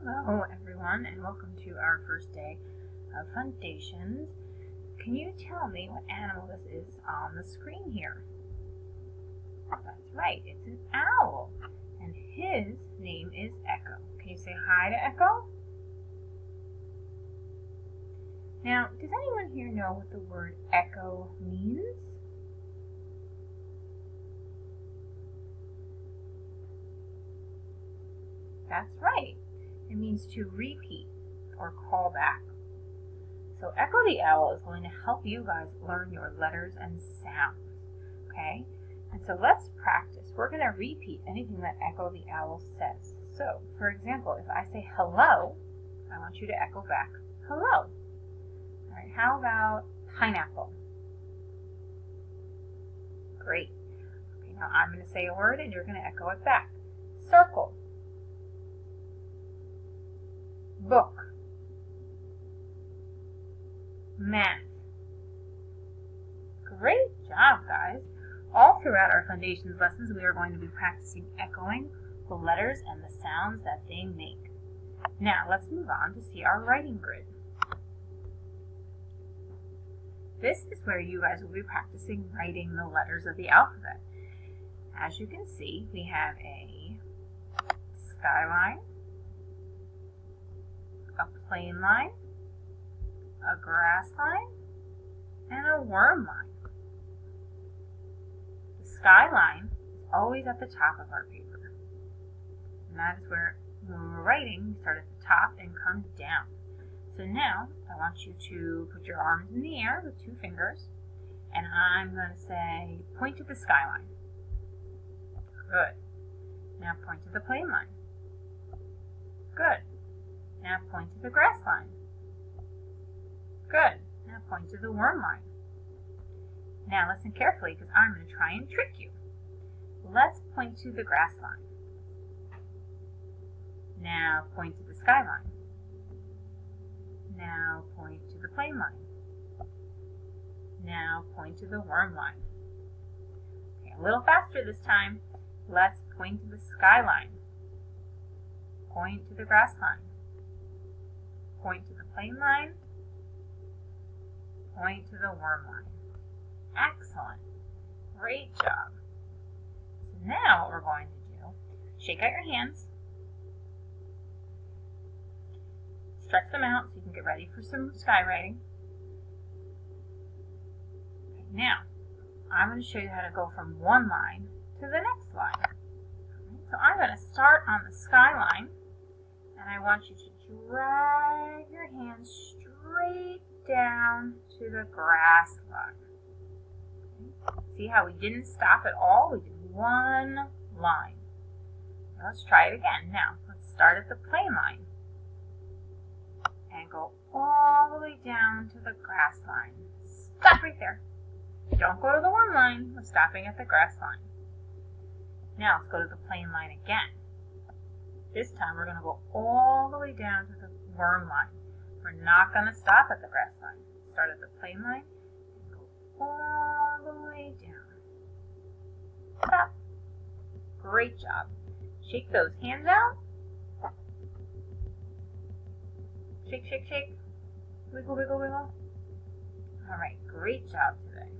Hello everyone, and welcome to our first day of Fundations. Can you tell me what animal this is on the screen here? That's right, it's an owl, and his name is Echo. Can you say hi to Echo? Now, does anyone here know what the word echo means? That's right. It means to repeat or call back. So Echo the Owl is going to help you guys learn your letters and sounds, okay? And so let's practice. We're going to repeat anything that Echo the Owl says. So, for example, if I say hello, I want you to echo back, hello. All right, how about pineapple? Great. Okay, now I'm going to say a word and you're going to echo it back. Circle. Book. Math. Great job, guys. All throughout our Foundations lessons, we are going to be practicing echoing the letters and the sounds that they make. Now, let's move on to see our writing grid. This is where you guys will be practicing writing the letters of the alphabet. As you can see, we have a skyline, a plane line, a grass line, and a worm line. The skyline is always at the top of our paper. And that is where, when we're writing, we start at the top and come down. So now, I want you to put your arms in the air with 2 fingers, and I'm going to say, point to the skyline. Good. Now point to the plane line. Good. Now point to the grass line. Good. Now point to the worm line. Now listen carefully because I'm going to try and trick you. Let's point to the grass line. Now point to the skyline. Now point to the plane line. Now point to the worm line. Okay, a little faster this time. Let's point to the skyline. Point to the grass line. Point to the plane line. Point to the worm line. Excellent. Great job. So now what we're going to do, shake out your hands. Stretch them out so you can get ready for some skywriting. Okay, now, I'm going to show you how to go from one line to the next line. So I'm going to start on the skyline, and I want you to drag your hands straight down to the grass line. Okay. See how we didn't stop at all? We did one line. Now let's try it again. Now, let's start at the plane line and go all the way down to the grass line. Stop right there. Don't go to the worm line. We're stopping at the grass line. Now let's go to the plane line again. This time we're going to go all the way down to the worm line. We're not going to stop at the grass line. Start at the plane line and go all the way down. Stop. Great job. Shake those hands out. Shake, shake, shake. Wiggle, wiggle, wiggle. All right, great job today.